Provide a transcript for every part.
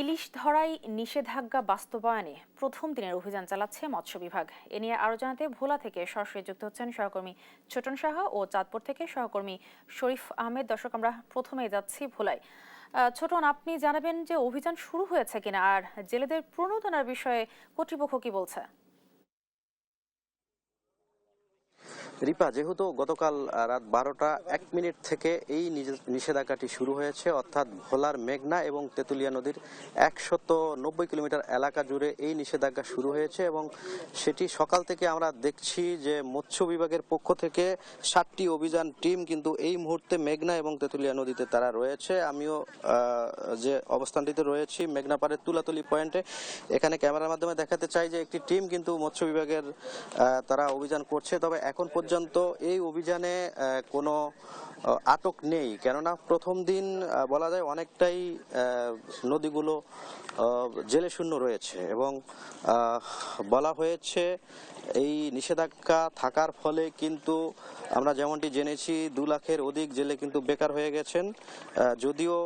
ইলিশ ধরায় নিষেধাজ্ঞা বাস্তবায়নে প্রথম দিনের অভিযান চালাচ্ছে মৎস্য বিভাগ। এ নিয়ে আরো জানাতে ভোলা থেকে সরাসরি যুক্ত হচ্ছেন সহকর্মী ছোটন সাহা ও চাঁদপুর থেকে সহকর্মী শরীফ আহমেদ। দর্শক, আমরা প্রথমেই যাচ্ছি ভোলায়। ছোটন, আপনি জানাবেন যে অভিযান শুরু হয়েছে কিনা আর জেলেদের প্রণোদনার বিষয়ে কর্তৃপক্ষ কি বলছে? রিপা, যেহেতু গতকাল রাত 12টা 1 মিনিট থেকে এই নিষেধাজ্ঞাটি শুরু হয়েছে, অর্থাৎ ভোলার মেঘনা এবং তেঁতুলিয়া নদীর 190 কিলোমিটার এলাকা জুড়ে এই নিষেধাজ্ঞা শুরু হয়েছে এবং সেটি সকাল থেকে আমরা দেখছি যে মৎস্য বিভাগের পক্ষ থেকে 7টি অভিযান টিম কিন্তু এই মুহূর্তে মেঘনা এবং তেঁতুলিয়া নদীতে তারা রয়েছে। আমিও যে অবস্থানটিতে রয়েছি মেঘনা পাড়ের তুলাতলি পয়েন্টে, এখানে ক্যামেরার মাধ্যমে দেখাতে চাই যে একটি টিম কিন্তু মৎস্য বিভাগের তারা অভিযান করছে। তবে এখন পর্যন্ত এই অভিযানে কোনো আটক নেই, কেননা প্রথম দিন বলা যায় অনেকটাই নদীগুলো জেলে শূন্য রয়েছে এবং বলা হয়েছে এই নিষেধাজ্ঞা থাকার ফলে কিন্তু আমরা যেমনটি জেনেছি 2 লাখের অধিক জেলে কিন্তু বেকার হয়ে গেছেন। যদিও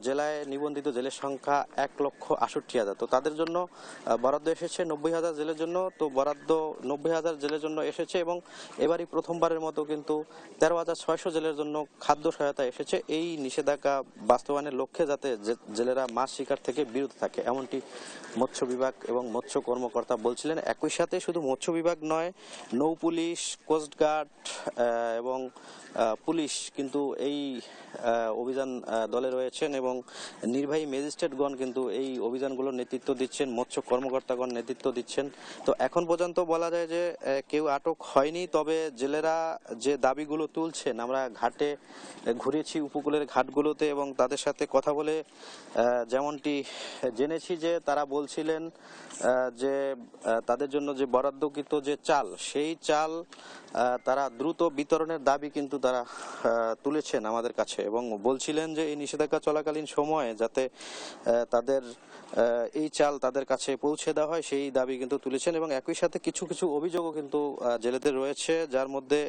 জেলায় নিবন্ধিত জেলের সংখ্যা 1,68,000, তো তাদের জন্য বরাদ্দ এসেছে 90,000 জেলের জন্য। তো বরাদ্দ 90,000 জেলের জন্য এসেছে এবং এবারই প্রথমবারের মতো কিন্তু 13,600 জেলের জন্য খাদ্য সহায়তা এসেছে এই নিষেধাজ্ঞা বাস্তবায়নের লক্ষ্যে, যাতে জেলেরা মাছ শিকার থেকে বিরত থাকে, এমনটি মৎস্য বিভাগ এবং মৎস্য কর্মকর্তা বলছিলেন। একই সাথে শুধু মৎস্য বিভাগ নয়, নৌ পুলিশ, কোস্টগার্ড এবং পুলিশ কিন্তু এই অভিযান দলে রয়েছেন এবং নির্বাহী ম্যাজিস্ট্রেটগণ কিন্তু এই অভিযানগুলোর নেতৃত্ব দিচ্ছেন, মৎস্য কর্মকর্তাগণ নেতৃত্ব দিচ্ছেন। তো এখন পর্যন্ত বলা যায় যে কেউ আটক হয়নি। তবে জেলেরা যে দাবিগুলো তুলছেন, আমরা ঘাটে ঘুরেছি, উপকূলের ঘাটগুলোতে, এবং তাদের সাথে কথা বলে যেমনটি জেনেছি যে তারা বলছিলেন যে তাদের জন্য যে বরাদ্দকৃত যে চাল, সেই চাল তারা দ্রুত বিতরণের দাবি কিন্তু তারা তুলেছেন আমাদের কাছে এবং বলছিলেন যে এই নিষেধাজ্ঞা চলাকালীন সময়ে যাতে তাদের এই চাল তাদের কাছে পৌঁছে দেওয়া হয়, সেই দাবি কিন্তু তুলেছেন। এবং একই সাথে কিছু কিছু অভিযোগও কিন্তু জেলেদের রয়েছে, যার মধ্যে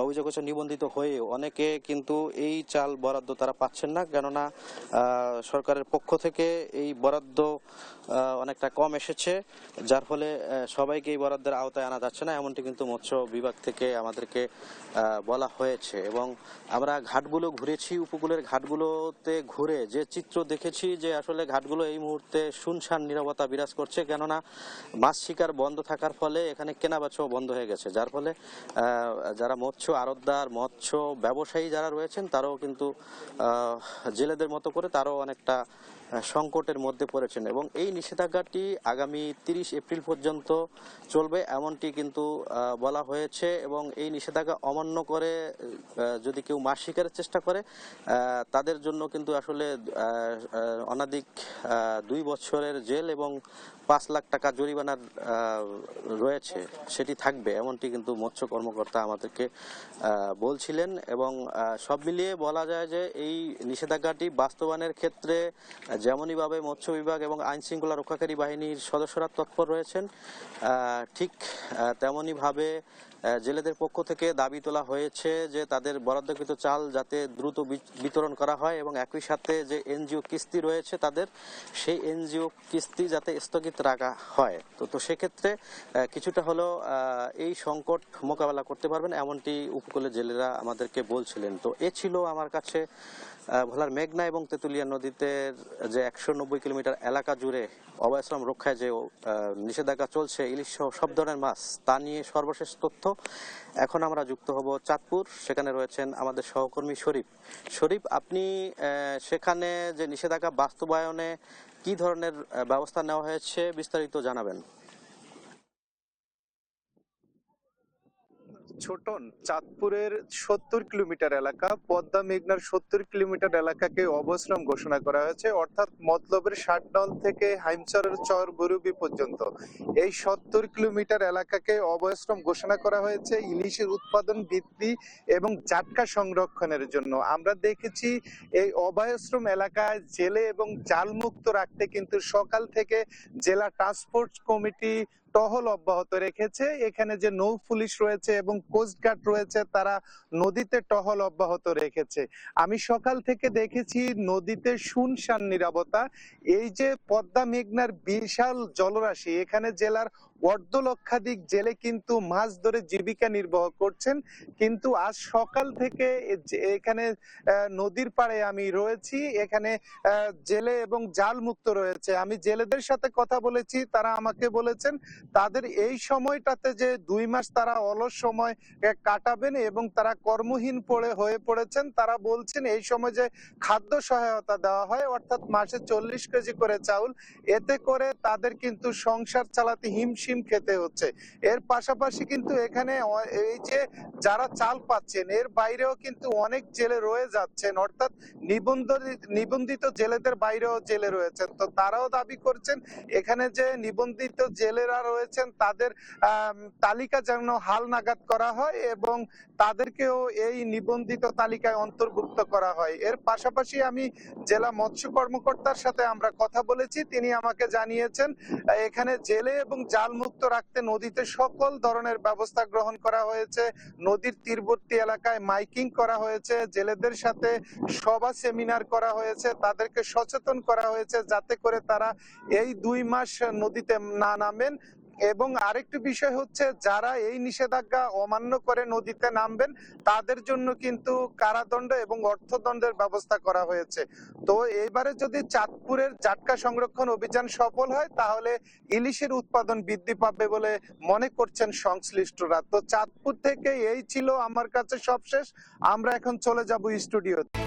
অভিযোগ হচ্ছে নিবন্ধিত হয়ে অনেকে কিন্তু এই চাল বরাদ্দ তারা পাচ্ছেন না, কেননা সরকারের পক্ষ থেকে এই বরাদ্দ অনেকটা কম এসেছে, যার ফলে সবাইকে এই বরাদ্দের আওতায় আনা যাচ্ছে না, এমনটি কিন্তু মৎস্য বিভাগ থেকে আমাদেরকে বলা হয়েছে। এবং আমরা ঘাটগুলো ঘুরেছি, উপকূলের ঘাটগুলোতে ঘুরে যে চিত্র দেখেছি যে আসলে ঘাটগুলো এই মুহূর্তে শুনশান নীরবতা বিরাজ করছে, কেননা মাছ শিকার বন্ধ থাকার ফলে এখানে কেনাবেচাও বন্ধ হয়ে গেছে, যার ফলে যারা মৎস্য আড়তদার, মৎস্য ব্যবসায়ী যারা রয়েছেন, তারাও কিন্তু জেলেদের মতো করে তারাও অনেকটা সংকটের মধ্যে পড়েছেন। এবং এই নিষেধাজ্ঞাটি আগামী 30 এপ্রিল পর্যন্ত চলবে, এমনটি কিন্তু বলা হয়েছে। এবং এই নিষেধাজ্ঞা অমান্য করে যদি কেউ মাছ শিকারের চেষ্টা করে, তাদের জন্য কিন্তু আসলে অনধিক 2 বছরের জেল এবং 5 লাখ টাকা জরিমানার রয়েছে, সেটি থাকবে, এমনটি কিন্তু মৎস্য কর্মকর্তা আমাদেরকে বলছিলেন। এবং সব মিলিয়ে বলা যায় যে এই নিষেধাজ্ঞাটি বাস্তবায়নের ক্ষেত্রে যেমনইভাবে মৎস্য বিভাগ এবং আইন শৃঙ্খলা রক্ষাকারী বাহিনীর সদস্যরা তৎপর রয়েছেন, ঠিক তেমনইভাবে জেলেদের পক্ষ থেকে দাবি তোলা হয়েছে যে তাদের বরাদ্দকৃত চাল যাতে দ্রুত বিতরণ করা হয় এবং একই সাথে যে এনজিও কিস্তি রয়েছে তাদের, সেই এনজিও কিস্তি যাতে স্থগিত রাখা হয়। তো সেক্ষেত্রে কিছুটা হলেও এই সংকট মোকাবেলা করতে পারবেন, এমনটি উপকূলের জেলেরা আমাদেরকে বলছিলেন। তো এ ছিল আমার কাছে ভোলার মেঘনা এবং তেঁতুলিয়া নদীতে যে 190 কিলোমিটার এলাকা জুড়ে অভয়াশ্রম রক্ষায় যে নিষেধাজ্ঞা চলছে ইলিশ সহ সব ধরনের মাছ, তা নিয়ে সর্বশেষ তথ্য। এখন আমরা যুক্ত হব চাঁদপুর, সেখানে রয়েছেন আমাদের সহকর্মী শরীফ। আপনি সেখানে যে নিষেধাজ্ঞা বাস্তবায়নে কি ধরনের ব্যবস্থা নেওয়া হয়েছে বিস্তারিত জানাবেন। ছোটন, চাঁদপুরের 70 কিলোমিটার এলাকা, পদ্মা মেঘনার 70 কিলোমিটার এলাকাকে অবশ্রম ঘোষণা করা হয়েছে, অর্থাৎ মতলবের 60 নল থেকে হাইমচরের চর বরুবি পর্যন্ত এই 70 কিলোমিটার এলাকাকে অবশ্রম ঘোষণা করা হয়েছে ইলিশের উৎপাদন বৃদ্ধি এবং জাটকা সংরক্ষণের জন্য। আমরা দেখেছি এই অভয়াশ্রম এলাকায় জেলে এবং জাল মুক্ত রাখতে কিন্তু সকাল থেকে জেলা ট্রান্সপোর্ট কমিটি টহল অব্যাহত রেখেছে। এখানে যে নৌ পুলিশ রয়েছে এবং কোস্টগার্ড রয়েছে তারা নদীতে টহল অব্যাহত রেখেছে। আমি সকাল থেকে দেখেছি নদীতে শুনশান নীরবতা। এই যে পদ্মা মেঘনার বিশাল জলরাশি, এখানে জেলার অর্ধলক্ষাধিক জেলে কিন্তু মাছ ধরে জীবিকা নির্বাহ করছেন। কিন্তু আজ সকাল থেকে এখানে নদীর পাড়ে আমি রয়েছি, এখানে জেলে এবং জাল মুক্ত রয়েছে। আমি জেলেদের সাথে কথা বলেছি, তারা আমাকে বলেছেন তাদের এই সময়টাতে যে 2 মাস তারা অলস সময় কাটাবেন এবং তারা কর্মহীন হয়ে পড়েছেন। তারা বলছেন এই সময় যে খাদ্য সহায়তা দেওয়া হয় অর্থাৎ মাসে 40 কেজি করে চাউল, এতে করে তাদের কিন্তু সংসার চালাতে হিমশিম খেতে হচ্ছে। এর পাশাপাশি কিন্তু এখানে এই যে যারা চাল পাচ্ছেন এর বাইরেও কিন্তু অনেক জেলে রয়ে যাচ্ছেন, অর্থাৎ নিবন্ধিত জেলেদের বাইরেও জেলে রয়েছেন। তো তারাও দাবি করছেন এখানে যে নিবন্ধিত জেলেরা রয়েছেন তাদের তালিকা যেন হালনাগাদ করা হয় এবং তাদেরকেও এই নিবন্ধিত তালিকায় অন্তর্ভুক্ত করা হয়। এর পাশাপাশি আমি জেলা মৎস্য কর্মকর্তার সাথে আমরা কথা বলেছি, তিনি আমাকে জানিয়েছেন এখানে জেলে এবং জাল মুক্ত রাখতে নদীতে সকল ধরনের ব্যবস্থা গ্রহণ করা হয়েছে। নদীর তীরবর্তী এলাকায় মাইকিং করা হয়েছে, জেলেদের সাথে সভা সেমিনার করা হয়েছে, তাদেরকে সচেতন করা হয়েছে যাতে করে তারা এই 2 মাস নদীতে না নামেন। এবং আরেকটি বিষয় হচ্ছে যারা এই নিষেধাজ্ঞা অমান্য করে নদীতে নামবেন তাদের জন্য কিন্তু কারাদণ্ড এবং অর্থদণ্ডের ব্যবস্থা করা হয়েছে। তো এবারে যদি চাঁদপুরের জাটকা সংরক্ষণ অভিযান সফল হয় তাহলে ইলিশের উৎপাদন বৃদ্ধি পাবে বলে মনে করছেন সংশ্লিষ্টরা। তো চাঁদপুর থেকে এই ছিল আমার কাছে সবশেষ। আমরা এখন চলে যাব স্টুডিওতে।